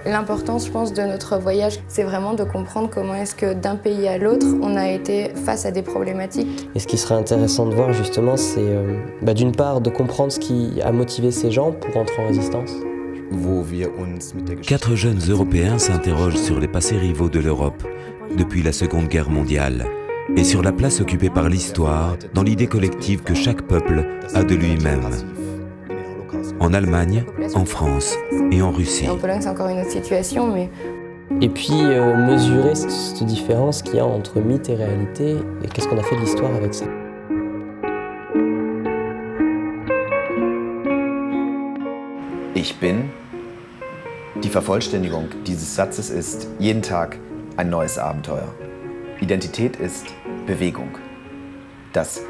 L'importance, je pense, de notre voyage, c'est vraiment de comprendre comment est-ce que d'un pays à l'autre, on a été face à des problématiques. Et ce qui serait intéressant de voir justement, c'est d'une part de comprendre ce qui a motivé ces gens pour entrer en résistance. 4 jeunes Européens s'interrogent sur les passés rivaux de l'Europe depuis la Seconde Guerre mondiale et sur la place occupée par l'histoire dans l'idée collective que chaque peuple a de lui-même. En Allemagne, en France et en Russie. Et en Pologne, c'est encore une autre situation, mais... Et puis mesurer cette différence qu'il y a entre mythe et réalité, et qu'est-ce qu'on a fait de l'histoire avec ça. Ich bin. Die Vervollständigung dieses Satzes ist jeden Tag ein neues Abenteuer. Identität ist Bewegung. Das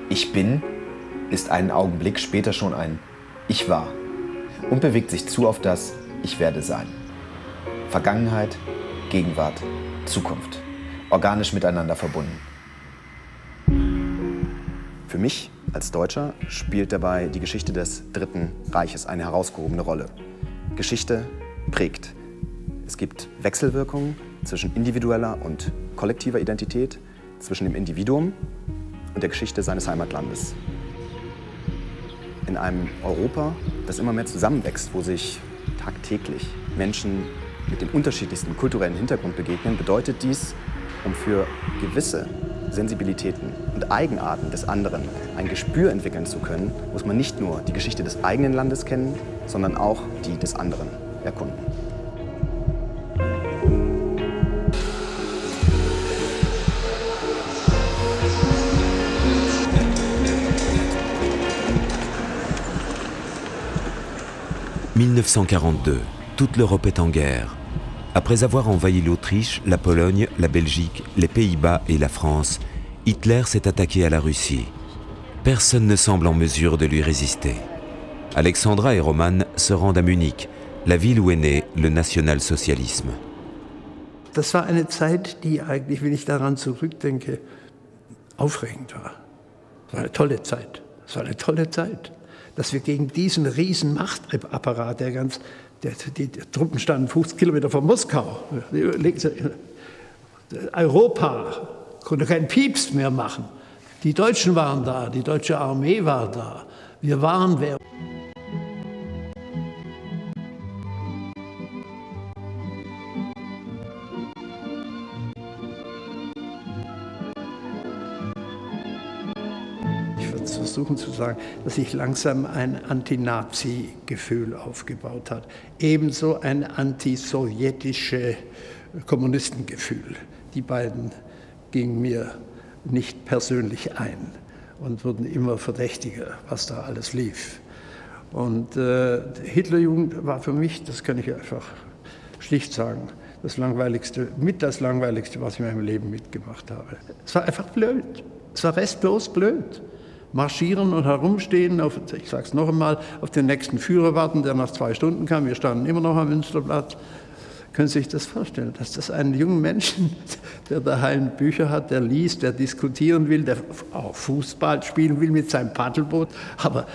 Ich bin ist einen Augenblick später schon ein Ich war und bewegt sich zu auf das Ich werde sein. Vergangenheit, Gegenwart, Zukunft. Organisch miteinander verbunden. Für mich als Deutscher spielt dabei die Geschichte des Dritten Reiches eine herausgehobene Rolle. Geschichte prägt. Es gibt Wechselwirkungen zwischen individueller und kollektiver Identität, zwischen dem Individuum und der Geschichte seines Heimatlandes. In einem Europa, das immer mehr zusammenwächst, wo sich tagtäglich Menschen mit dem unterschiedlichsten kulturellen Hintergrund begegnen, bedeutet dies, um für gewisse Sensibilitäten und Eigenarten des anderen ein Gespür entwickeln zu können, muss man nicht nur die Geschichte des eigenen Landes kennen, sondern auch die des anderen erkunden. « 1942, toute l'Europe est en guerre. Après avoir envahi l'Autriche, la Pologne, la Belgique, les Pays-Bas et la France, Hitler s'est attaqué à la Russie. Personne ne semble en mesure de lui résister. Alexandra et Roman se rendent à Munich, la ville où est né le nationalsozialisme. Das war eine Zeit, die eigentlich, wenn ich daran zurückdenke, aufregend war. Es war eine tolle Zeit. Es war eine tolle Zeit, dass wir gegen diesen riesen Machtapparat, die Truppen standen 50 Kilometer von Moskau. Europa konnte keinen Pieps mehr machen. Die Deutschen waren da, die deutsche Armee war da. Wir waren wer. Versuchen zu sagen, dass sich langsam ein Anti-Nazi-Gefühl aufgebaut hat. Ebenso ein antisowjetisches Kommunistengefühl. Die beiden gingen mir nicht persönlich ein und wurden immer verdächtiger, was da alles lief. Und Hitlerjugend war für mich, das kann ich einfach schlicht sagen, das Langweiligste, das Langweiligste, was ich in meinem Leben mitgemacht habe. Es war einfach blöd. Es war restlos blöd. Marschieren und herumstehen, ich sage es noch einmal, auf den nächsten Führer warten, der nach 2 Stunden kam. Wir standen immer noch am Münsterplatz. Können Sie sich das vorstellen, dass das einen jungen Menschen, der daheim Bücher hat, der liest, der diskutieren will, der auch Fußball spielen will mit seinem Paddelboot, aber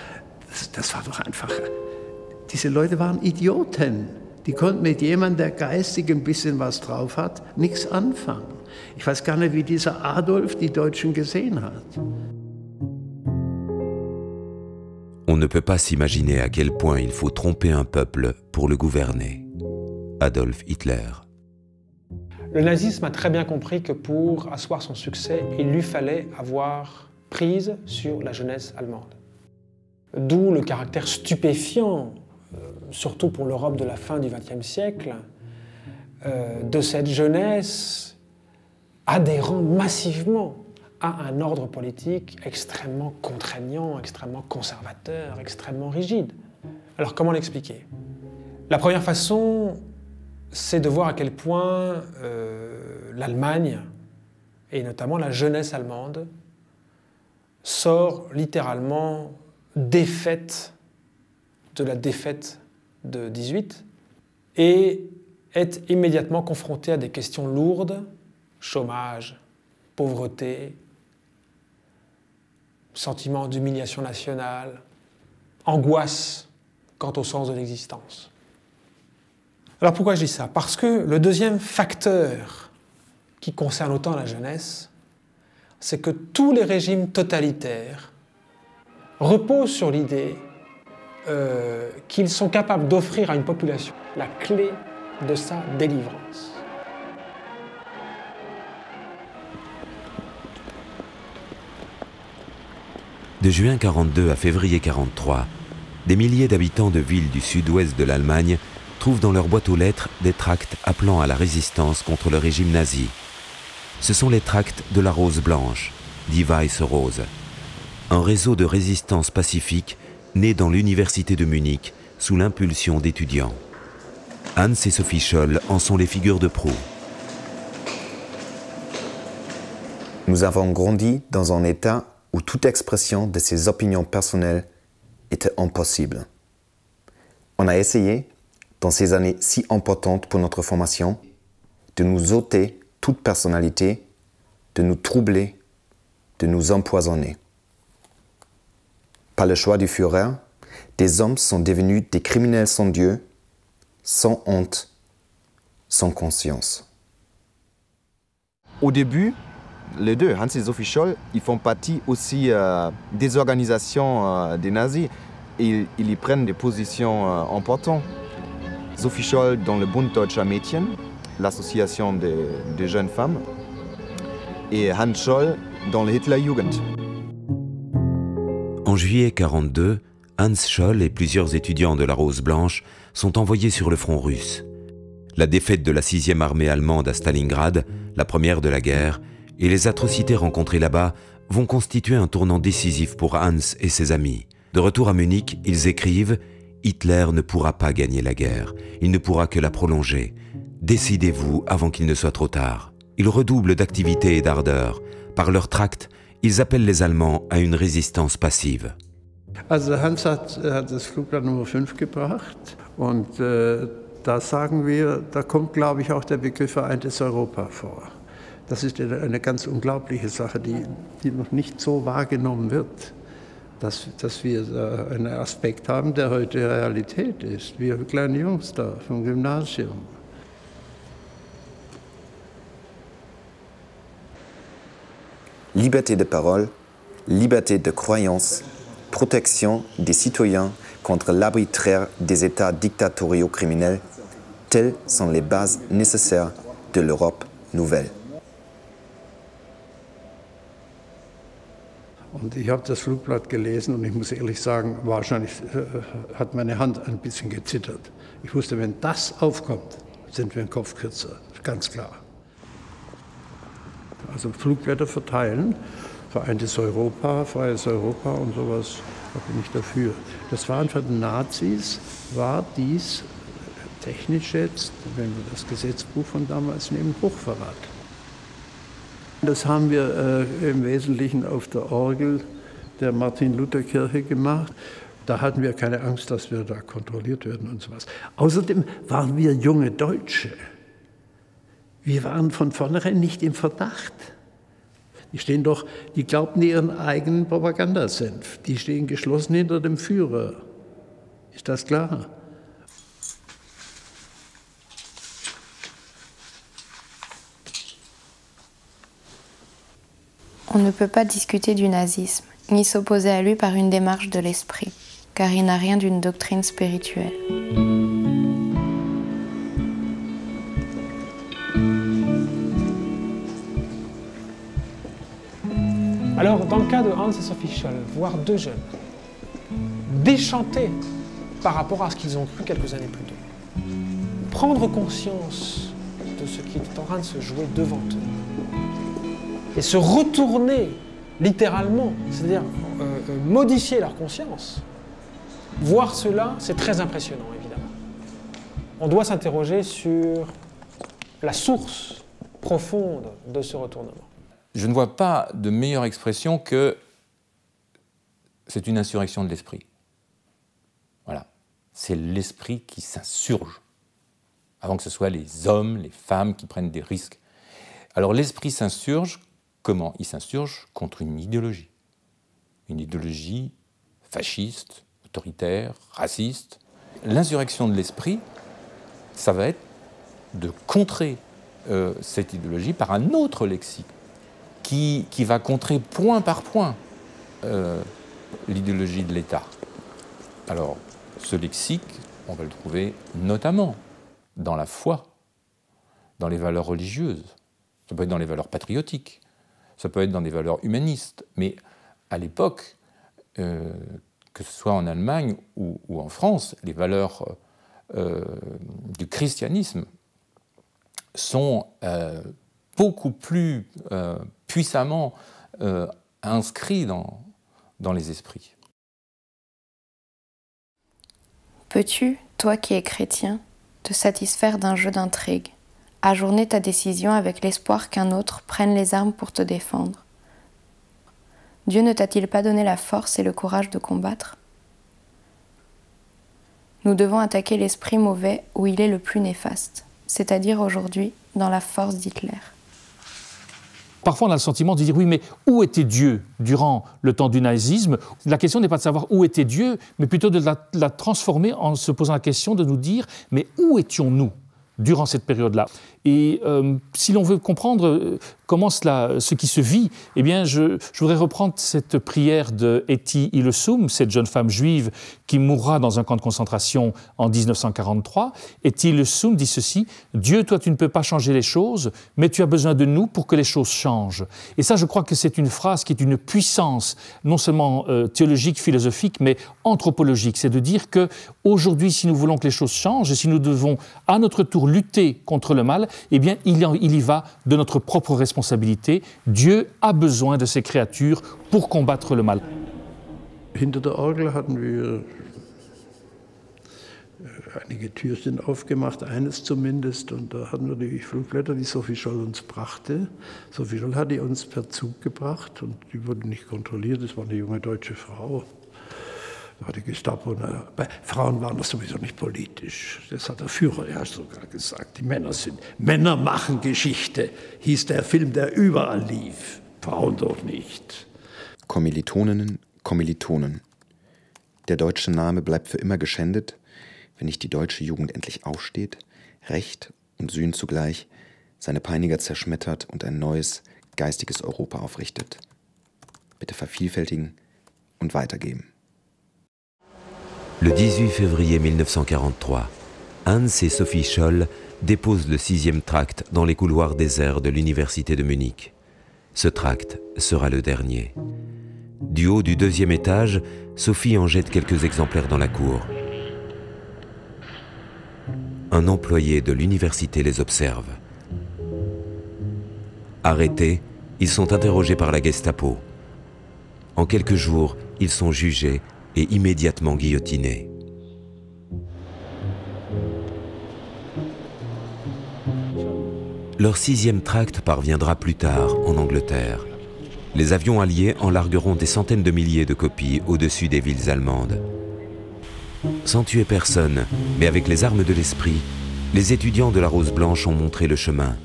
das war doch einfach, diese Leute waren Idioten. Die konnten mit jemandem, der geistig ein bisschen was drauf hat, nichts anfangen. Ich weiß gar nicht, wie dieser Adolf die Deutschen gesehen hat. On ne peut pas s'imaginer à quel point il faut tromper un peuple pour le gouverner. Adolf Hitler. Le nazisme a très bien compris que pour asseoir son succès, il lui fallait avoir prise sur la jeunesse allemande. D'où le caractère stupéfiant, surtout pour l'Europe de la fin du XXe siècle, de cette jeunesse adhérant massivement à un ordre politique extrêmement contraignant, extrêmement conservateur, extrêmement rigide. Alors comment l'expliquer? La première façon, c'est de voir à quel point l'Allemagne, et notamment la jeunesse allemande, sort littéralement défaite de la défaite de 18 et est immédiatement confrontée à des questions lourdes, chômage, pauvreté, sentiment d'humiliation nationale, angoisse quant au sens de l'existence. Alors pourquoi je dis ça? Parce que le deuxième facteur qui concerne autant la jeunesse, c'est que tous les régimes totalitaires reposent sur l'idée qu'ils sont capables d'offrir à une population la clé de sa délivrance. De juin 42 à février 43, des milliers d'habitants de villes du sud-ouest de l'Allemagne trouvent dans leur boîte aux lettres des tracts appelant à la résistance contre le régime nazi. Ce sont les tracts de la Rose Blanche, Die Weiße Rose, un réseau de résistance pacifique né dans l'université de Munich sous l'impulsion d'étudiants. Hans et Sophie Scholl en sont les figures de proue. Nous avons grandi dans un état où toute expression de ses opinions personnelles était impossible. On a essayé, dans ces années si importantes pour notre formation, de nous ôter toute personnalité, de nous troubler, de nous empoisonner. Par le choix du Führer, des hommes sont devenus des criminels sans Dieu, sans honte, sans conscience. Au début, les deux, Hans et Sophie Scholl, ils font partie aussi des organisations des nazis. Ils y prennent des positions importantes. Sophie Scholl dans le Bund Deutscher Mädchen, l'association des jeunes femmes, et Hans Scholl dans le Hitlerjugend. En juillet 42, Hans Scholl et plusieurs étudiants de la Rose Blanche sont envoyés sur le front russe. La défaite de la 6e armée allemande à Stalingrad, la première de la guerre, et les atrocités rencontrées là-bas vont constituer un tournant décisif pour Hans et ses amis. De retour à Munich, ils écrivent « Hitler ne pourra pas gagner la guerre, il ne pourra que la prolonger. Décidez-vous avant qu'il ne soit trop tard. » Ils redoublent d'activité et d'ardeur. Par leur tract, ils appellent les Allemands à une résistance passive. Also Hans hat das Flugblatt Nummer 5 gebracht und da sagen wir, da kommt, glaube ich, auch der Begriff Vereintes Europa vor. Das ist eine ganz unglaubliche Sache, die noch nicht so wahrgenommen wird, dass wir einen Aspekt haben, der heute Realität ist. Wir kleine Jungs da vom Gymnasium. Liberté de parole, liberté de croyance, protection des citoyens contre l'arbitraire des États dictatoriaux criminels, telles sont les bases nécessaires de l'Europe nouvelle. Und ich habe das Flugblatt gelesen und ich muss ehrlich sagen, wahrscheinlich hat meine Hand ein bisschen gezittert. Ich wusste, wenn das aufkommt, sind wir einen Kopf kürzer, ganz klar. Also Flugblätter verteilen, Vereintes Europa, Freies Europa und sowas, da bin ich dafür. Das war für die Nazis, war dies technisch jetzt, wenn wir das Gesetzbuch von damals nehmen, Hochverrat. Das haben wir im Wesentlichen auf der Orgel der Martin-Luther-Kirche gemacht. Da hatten wir keine Angst, dass wir da kontrolliert werden und sowas. Außerdem waren wir junge Deutsche. Wir waren von vornherein nicht im Verdacht. Die glaubten ihren eigenen Propagandasenf. Die stehen geschlossen hinter dem Führer. Ist das klar? On ne peut pas discuter du nazisme, ni s'opposer à lui par une démarche de l'esprit, car il n'a rien d'une doctrine spirituelle. Alors, dans le cas de Hans et Sophie Scholl, voir deux jeunes déchantés par rapport à ce qu'ils ont cru quelques années plus tôt, prendre conscience de ce qui était en train de se jouer devant eux, et se retourner littéralement, c'est-à-dire modifier leur conscience, voir cela, c'est très impressionnant, évidemment. On doit s'interroger sur la source profonde de ce retournement. Je ne vois pas de meilleure expression que c'est une insurrection de l'esprit. Voilà. C'est l'esprit qui s'insurge, avant que ce soit les hommes, les femmes qui prennent des risques. Alors l'esprit s'insurge, comment? Il s'insurge contre une idéologie fasciste, autoritaire, raciste, L'insurrection de l'esprit, ça va être de contrer cette idéologie par un autre lexique qui va contrer point par point l'idéologie de l'État. Alors, ce lexique, on va le trouver notamment dans la foi, dans les valeurs religieuses, ça peut être dans les valeurs patriotiques, ça peut être dans des valeurs humanistes, mais à l'époque, que ce soit en Allemagne ou en France, les valeurs du christianisme sont beaucoup plus puissamment inscrits dans les esprits. Peux-tu, toi qui es chrétien, te satisfaire d'un jeu d'intrigue, ajourner ta décision avec l'espoir qu'un autre prenne les armes pour te défendre? Dieu ne t'a-t-il pas donné la force et le courage de combattre? Nous devons attaquer l'esprit mauvais où il est le plus néfaste, c'est-à-dire aujourd'hui dans la force d'Hitler. Parfois, on a le sentiment de dire, oui, mais où était Dieu durant le temps du nazisme? La question n'est pas de savoir où était Dieu, mais plutôt de la transformer en se posant la question de nous dire, mais où étions-nous durant cette période-là? Et si l'on veut comprendre comment ce qui se vit, eh bien, je voudrais reprendre cette prière de Etty Hillesum, cette jeune femme juive qui mourra dans un camp de concentration en 1943. Etty Hillesum dit ceci: « Dieu, toi, tu ne peux pas changer les choses, mais tu as besoin de nous pour que les choses changent. » Et ça, je crois que c'est une phrase qui est une puissance, non seulement théologique, philosophique, mais anthropologique. C'est de dire qu'aujourd'hui, si nous voulons que les choses changent, et si nous devons à notre tour lutter contre le mal, eh bien, il y va de notre propre responsabilité. Dieu a besoin de ses créatures pour combattre le mal. Hinter der Orgel hatten wir einige Türchen aufgemacht, eines zumindest, und da hatten wir die Flugblätter, die Sophie Scholl uns brachte. Sophie Scholl hat die uns per Zug gebracht und die wurden nicht kontrolliert, das war eine junge deutsche Frau. Da war die Gestapo, Frauen waren das sowieso nicht politisch. Das hat der Führer ja sogar gesagt. Die Männer machen Geschichte, hieß der Film, der überall lief. Frauen doch nicht. Kommilitoninnen, Kommilitonen. Der deutsche Name bleibt für immer geschändet, wenn nicht die deutsche Jugend endlich aufsteht, Recht und Sühn zugleich, seine Peiniger zerschmettert und ein neues, geistiges Europa aufrichtet. Bitte vervielfältigen und weitergeben. Le 18 février 1943, Hans et Sophie Scholl déposent le 6e tract dans les couloirs déserts de l'université de Munich. Ce tract sera le dernier. Du haut du 2e étage, Sophie en jette quelques exemplaires dans la cour. Un employé de l'université les observe. Arrêtés, ils sont interrogés par la Gestapo. En quelques jours, ils sont jugés et immédiatement guillotinés. Leur 6e tract parviendra plus tard en Angleterre. Les avions alliés en largueront des centaines de milliers de copies au-dessus des villes allemandes. Sans tuer personne, mais avec les armes de l'esprit, les étudiants de la Rose Blanche ont montré le chemin.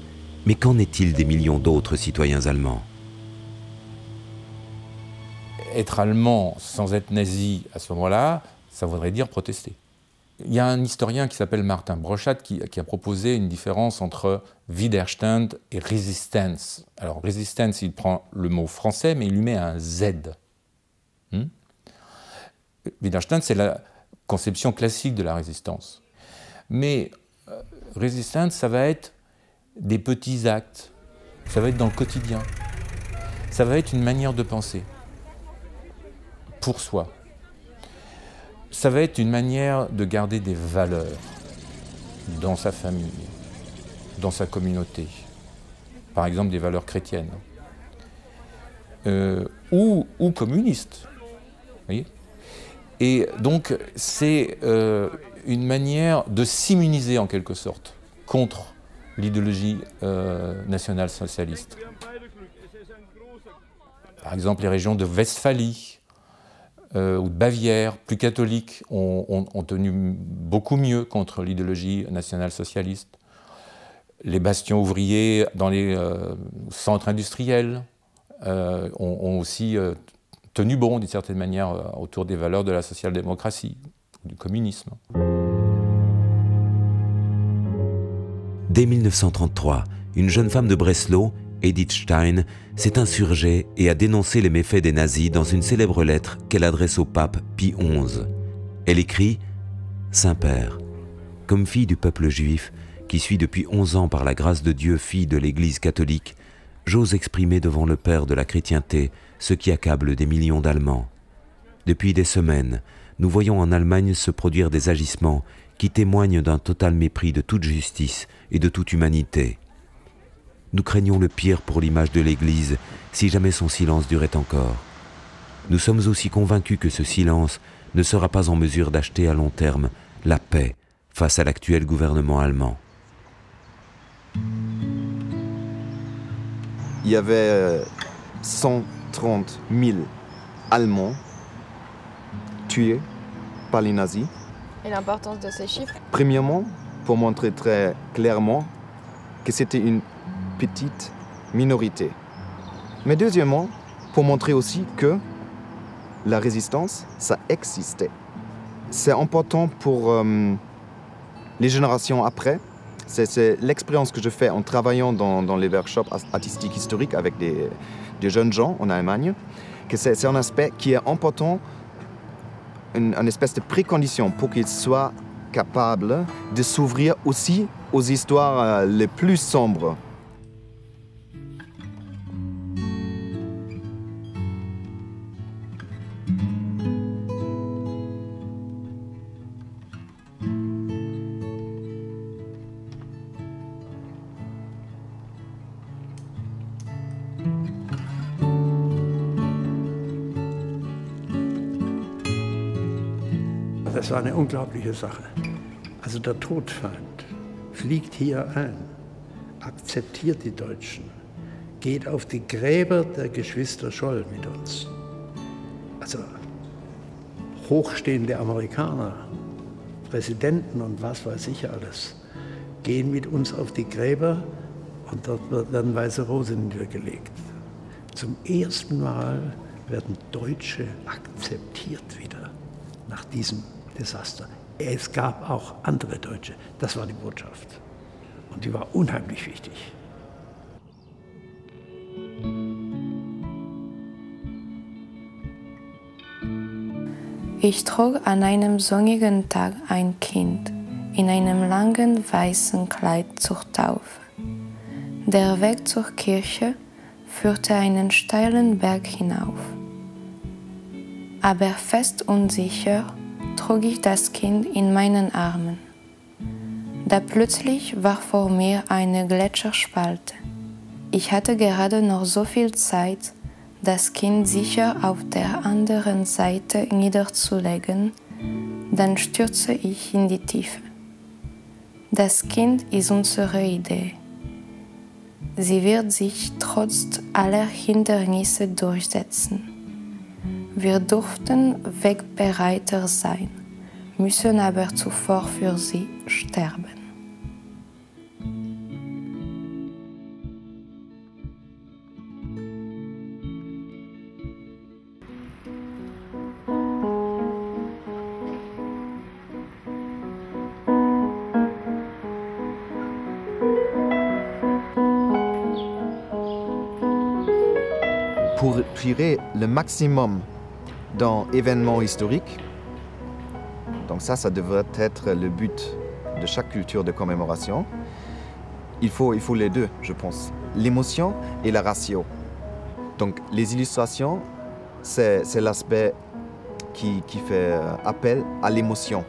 Mais qu'en est-il des millions d'autres citoyens allemands? Être allemand sans être nazi à ce moment-là, ça voudrait dire protester. Il y a un historien qui s'appelle Martin Brochard qui a proposé une différence entre Widerstand et Resistance. Alors Resistance, il prend le mot français, mais il lui met un Z. Widerstand, c'est la conception classique de la résistance. Mais Resistance, ça va être des petits actes, ça va être dans le quotidien, ça va être une manière de penser. Pour soi. Ça va être une manière de garder des valeurs dans sa famille, dans sa communauté. Par exemple, des valeurs chrétiennes. Ou communistes. Vous voyez ? Et donc, c'est une manière de s'immuniser en quelque sorte contre l'idéologie nationale-socialiste. Par exemple, les régions de Westphalie, ou de Bavière, plus catholiques, ont tenu beaucoup mieux contre l'idéologie nationale-socialiste. Les bastions ouvriers dans les centres industriels ont aussi tenu bon, d'une certaine manière, autour des valeurs de la social-démocratie. du communisme. Dès 1933, une jeune femme de Breslau, Edith Stein, s'est insurgée et a dénoncé les méfaits des nazis dans une célèbre lettre qu'elle adresse au pape Pie XI. Elle écrit « Saint-Père, comme fille du peuple juif, qui suis depuis 11 ans par la grâce de Dieu fille de l'Église catholique, j'ose exprimer devant le Père de la chrétienté ce qui accable des millions d'Allemands. Depuis des semaines, nous voyons en Allemagne se produire des agissements qui témoignent d'un total mépris de toute justice et de toute humanité. Nous craignons le pire pour l'image de l'Église si jamais son silence durait encore. Nous sommes aussi convaincus que ce silence ne sera pas en mesure d'acheter à long terme la paix face à l'actuel gouvernement allemand. Il y avait 130 000 Allemands tués par les nazis. Et l'importance de ces chiffres? Premièrement, pour montrer très clairement que c'était une petite minorité. Mais deuxièmement, pour montrer aussi que la résistance, ça existait. C'est important pour les générations après. C'est l'expérience que je fais en travaillant dans les workshops artistiques historiques avec des jeunes gens en Allemagne, que c'est un aspect qui est important, une espèce de précondition pour qu'ils soient capables de s'ouvrir aussi aux histoires les plus sombres. Das war eine unglaubliche Sache. Also der Todfeind fliegt hier ein, akzeptiert die Deutschen, geht auf die Gräber der Geschwister Scholl mit uns. Also hochstehende Amerikaner, Präsidenten und was weiß ich alles, gehen mit uns auf die Gräber und dort werden weiße Rosen niedergelegt. Zum ersten Mal werden Deutsche akzeptiert wieder nach diesem Desaster. Es gab auch andere Deutsche. Das war die Botschaft. Und die war unheimlich wichtig. Ich trug an einem sonnigen Tag ein Kind in einem langen weißen Kleid zur Taufe. Der Weg zur Kirche führte einen steilen Berg hinauf. Aber fest und sicher trug ich das Kind in meinen Armen. Da plötzlich war vor mir eine Gletscherspalte. Ich hatte gerade noch so viel Zeit, das Kind sicher auf der anderen Seite niederzulegen, dann stürzte ich in die Tiefe. Das Kind ist unsere Idee. Sie wird sich trotz aller Hindernisse durchsetzen. Wir durften Wegbereiter sein, müssen aber zuvor für sie sterben. Pour tirer le maximum dans événements historiques, donc ça devrait être le but de chaque culture de commémoration. Il faut les deux, je pense, l'émotion et la ratio. Donc les illustrations, c'est l'aspect qui fait appel à l'émotion.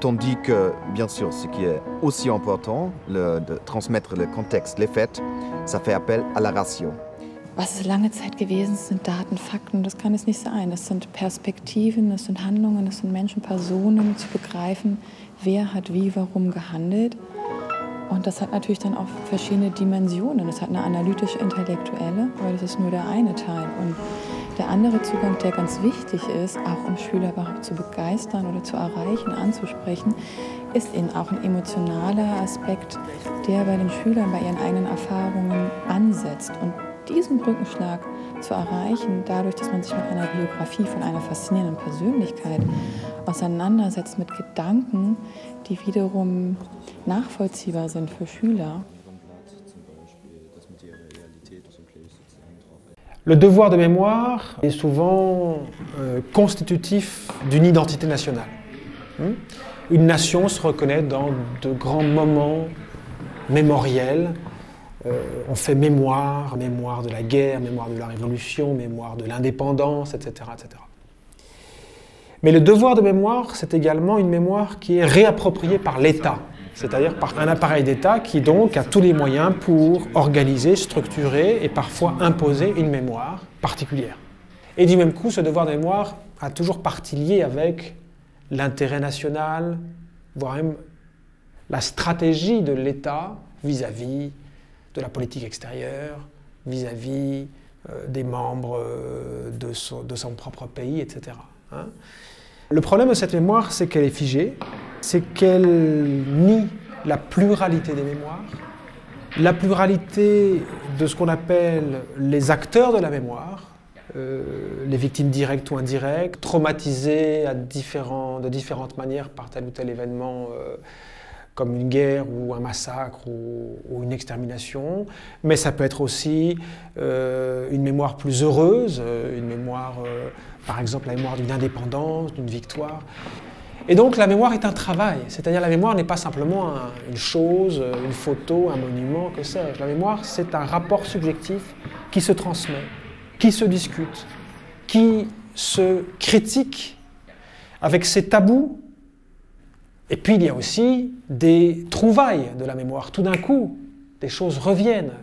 Tandis que, bien sûr, ce qui est aussi important, de transmettre le contexte, les faits, ça fait appel à la ratio. Was es lange Zeit gewesen ist, sind Daten, Fakten, das kann es nicht sein. Es sind Perspektiven, es sind Handlungen, es sind Menschen, Personen, zu begreifen, wer hat wie, warum gehandelt. Und das hat natürlich dann auch verschiedene Dimensionen. Es hat eine analytisch-intellektuelle, aber das ist nur der eine Teil. Und der andere Zugang, der ganz wichtig ist, auch um Schüler überhaupt zu begeistern oder zu erreichen, anzusprechen, ist eben auch ein emotionaler Aspekt, der bei den Schülern, bei ihren eigenen Erfahrungen ansieht. setzt. Und diesen Brückenschlag zu erreichen, dadurch, dass man sich mit einer Biografie von einer faszinierenden Persönlichkeit auseinandersetzt, mit Gedanken, die wiederum nachvollziehbar sind für Schüler. Le devoir de mémoire est souvent constitutif d'une identité nationale. Une nation se reconnaît dans de grands moments mémoriels. On fait mémoire, mémoire de la guerre, mémoire de la Révolution, mémoire de l'indépendance, etc., etc. Mais le devoir de mémoire, c'est également une mémoire qui est réappropriée par l'État, c'est-à-dire par un appareil d'État qui donc a tous les moyens pour organiser, structurer et parfois imposer une mémoire particulière. Et du même coup, ce devoir de mémoire a toujours partie liée avec l'intérêt national, voire même la stratégie de l'État vis-à-vis de la politique extérieure, vis-à-vis des membres de son propre pays, etc. Hein. Le problème de cette mémoire, c'est qu'elle est figée, c'est qu'elle nie la pluralité des mémoires, la pluralité de ce qu'on appelle les acteurs de la mémoire, les victimes directes ou indirectes, traumatisées de différentes manières par tel ou tel événement, comme une guerre ou un massacre ou une extermination, mais ça peut être aussi une mémoire plus heureuse, une mémoire, par exemple la mémoire d'une indépendance, d'une victoire. Et donc la mémoire est un travail, c'est-à-dire la mémoire n'est pas simplement une chose, une photo, un monument, que sais-je. La mémoire, c'est un rapport subjectif qui se transmet, qui se discute, qui se critique avec ses tabous. Et puis il y a aussi des trouvailles de la mémoire. Tout d'un coup, des choses reviennent.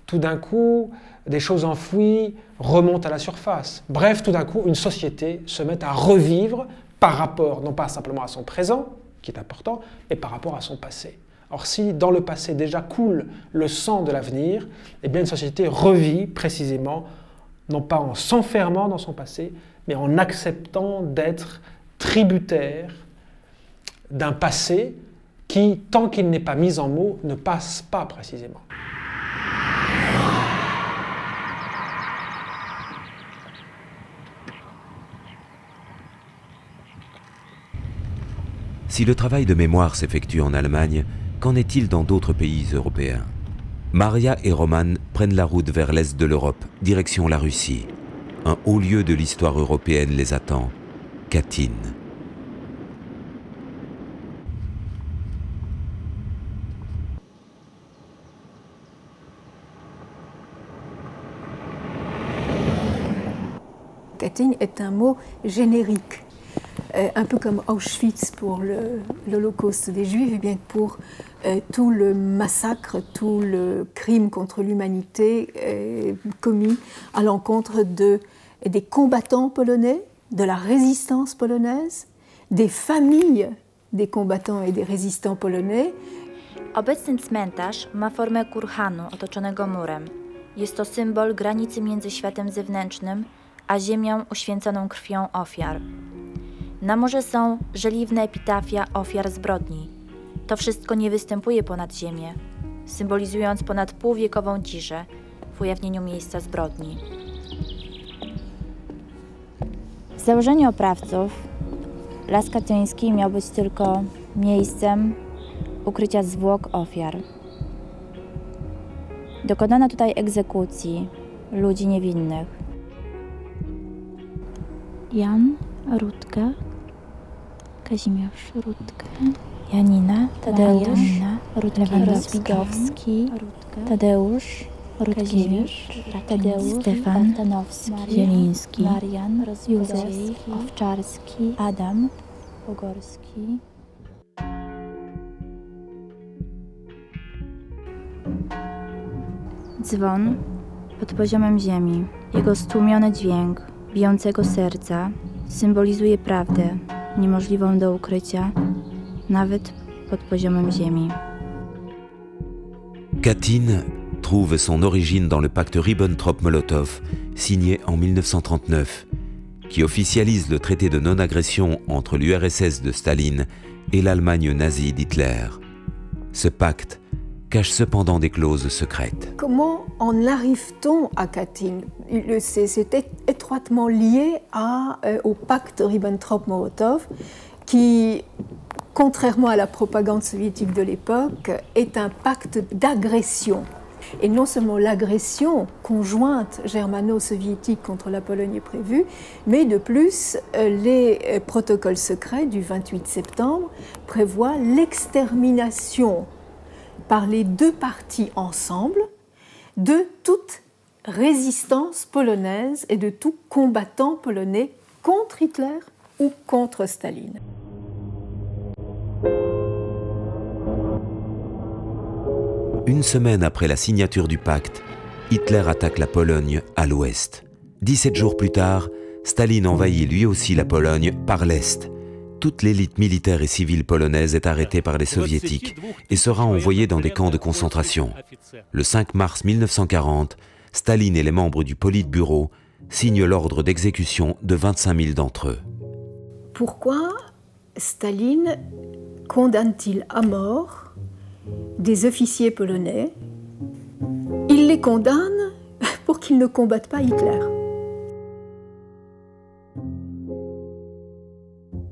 Tout d'un coup, des choses enfouies remontent à la surface. Bref, tout d'un coup, une société se met à revivre par rapport, non pas simplement à son présent, qui est important, mais par rapport à son passé. Or, si dans le passé déjà coule le sang de l'avenir, eh bien une société revit précisément, non pas en s'enfermant dans son passé, mais en acceptant d'être tributaire d'un passé qui, tant qu'il n'est pas mis en mots, ne passe pas précisément. Si le travail de mémoire s'effectue en Allemagne, qu'en est-il dans d'autres pays européens? Maria et Roman prennent la route vers l'est de l'Europe, direction la Russie. Un haut lieu de l'histoire européenne les attend, Katyn. Katyn est un mot générique. Un peu comme Auschwitz pour l'Holocauste des Juifs, et bien pour tout le massacre, tout le crime contre l'humanité commis à l'encontre des combattants polonais, de la résistance polonaise, des familles des combattants et des résistants polonais. Obecny cmentarz ma formę kurhanu otoczonego murem. Jest to symbol granicy między światem zewnętrznym a ziemią uświęconą krwią ofiar. Na murze są żeliwne epitafia ofiar zbrodni. To wszystko nie występuje ponad ziemię, symbolizując ponad półwiekową ciszę w ujawnieniu miejsca zbrodni. W założeniu oprawców Las Katyński miał być tylko miejscem ukrycia zwłok ofiar. Dokonano tutaj egzekucji ludzi niewinnych. Jan Rutkę, Kazimierz Rutkę, Janina, Tadeusz, Lewandowski, Tadeusz, Rutkiewicz, Stefan, Zieliński, Marian, Józef, Owczarski, Adam, Pogorski. Dzwon pod poziomem ziemi. Jego stłumiony dźwięk bijącego serca symbolizuje prawdę niemożliwą do ukrycia, nawet pod poziomem ziemi. Katyn trouve son origine dans le pacte Ribbentrop-Molotov, signé en 1939, qui officialise le traité de non-agression entre l'URSS de Staline et l'Allemagne nazie d'Hitler. Ce pacte, cache cependant des clauses secrètes. Comment en arrive-t-on à Katyn? C'est étroitement lié au pacte Ribbentrop-Molotov qui, contrairement à la propagande soviétique de l'époque, est un pacte d'agression. Et non seulement l'agression conjointe germano-soviétique contre la Pologne est prévue, mais de plus, les protocoles secrets du 28 septembre prévoient l'extermination par les deux parties ensemble de toute résistance polonaise et de tout combattant polonais contre Hitler ou contre Staline. Une semaine après la signature du pacte, Hitler attaque la Pologne à l'ouest. 17 jours plus tard, Staline envahit lui aussi la Pologne par l'est. Toute l'élite militaire et civile polonaise est arrêtée par les soviétiques et sera envoyée dans des camps de concentration. Le 5 mars 1940, Staline et les membres du Politburo signent l'ordre d'exécution de 25 000 d'entre eux. Pourquoi Staline condamne-t-il à mort des officiers polonais? Il les condamne pour qu'ils ne combattent pas Hitler.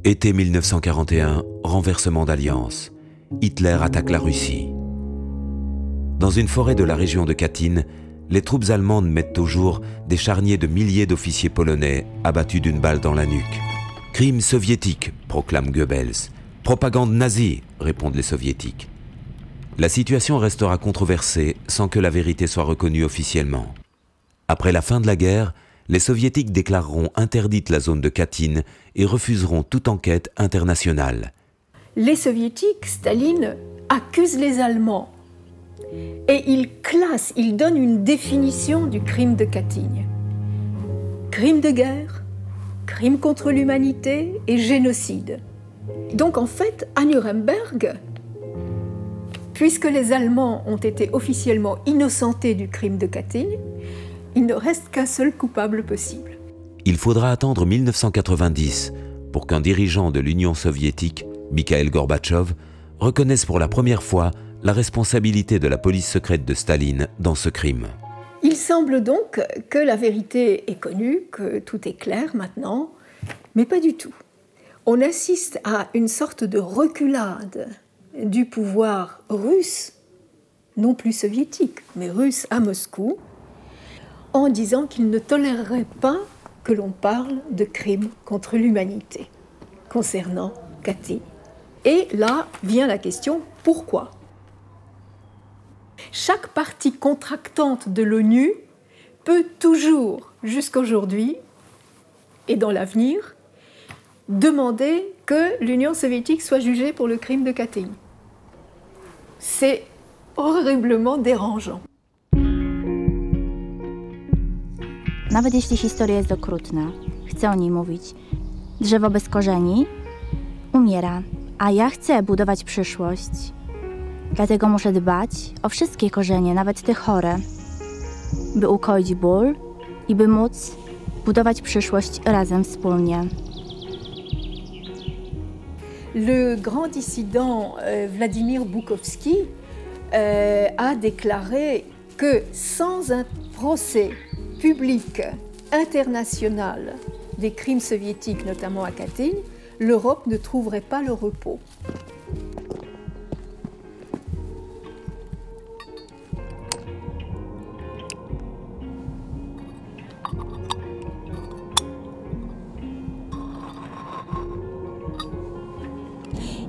Été 1941, renversement d'alliance. Hitler attaque la Russie. Dans une forêt de la région de Katyn, les troupes allemandes mettent au jour des charniers de milliers d'officiers polonais abattus d'une balle dans la nuque. Crime soviétique, proclame Goebbels. Propagande nazie, répondent les soviétiques. La situation restera controversée sans que la vérité soit reconnue officiellement. Après la fin de la guerre, les soviétiques déclareront interdite la zone de Katyn et refuseront toute enquête internationale. Les soviétiques, Staline, accusent les Allemands et il donne une définition du crime de Katyn. Crime de guerre, crime contre l'humanité et génocide. Donc en fait, à Nuremberg, puisque les Allemands ont été officiellement innocentés du crime de Katyn, il ne reste qu'un seul coupable possible. Il faudra attendre 1990 pour qu'un dirigeant de l'Union soviétique, Mikhail Gorbatchev, reconnaisse pour la première fois la responsabilité de la police secrète de Staline dans ce crime. Il semble donc que la vérité est connue, que tout est clair maintenant, mais pas du tout. On assiste à une sorte de reculade du pouvoir russe, non plus soviétique, mais russe à Moscou, en disant qu'il ne tolérerait pas que l'on parle de crimes contre l'humanité concernant Katyn. Et là vient la question, pourquoi? Chaque partie contractante de l'ONU peut toujours, jusqu'aujourd'hui et dans l'avenir, demander que l'Union soviétique soit jugée pour le crime de Katyn. C'est horriblement dérangeant. Nawet jeśli historia jest okrutna, chcę o niej mówić. Drzewo bez korzeni umiera, a ja chcę budować przyszłość. Dlatego muszę dbać o wszystkie korzenie, nawet te chore, by ukoić ból i by móc budować przyszłość razem wspólnie. Le grand dissident Vladimir Bukovski a déclaré que sans un procès public international des crimes soviétiques, notamment à Katyn, l'Europe ne trouverait pas le repos.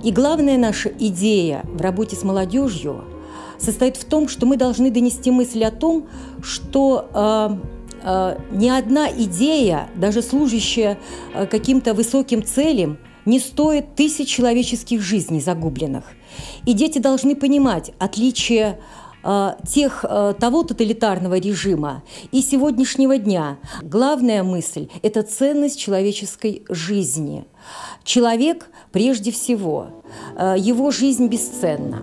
И главная наша идея в работе с молодежью состоит в том, что мы должны донести мысль о том, что ни одна идея, даже служащая каким-то высоким целям, не стоит тысяч человеческих жизней загубленных. И дети должны понимать отличие того тоталитарного режима и сегодняшнего дня. Главная мысль – это ценность человеческой жизни. Человек прежде всего, его жизнь бесценна.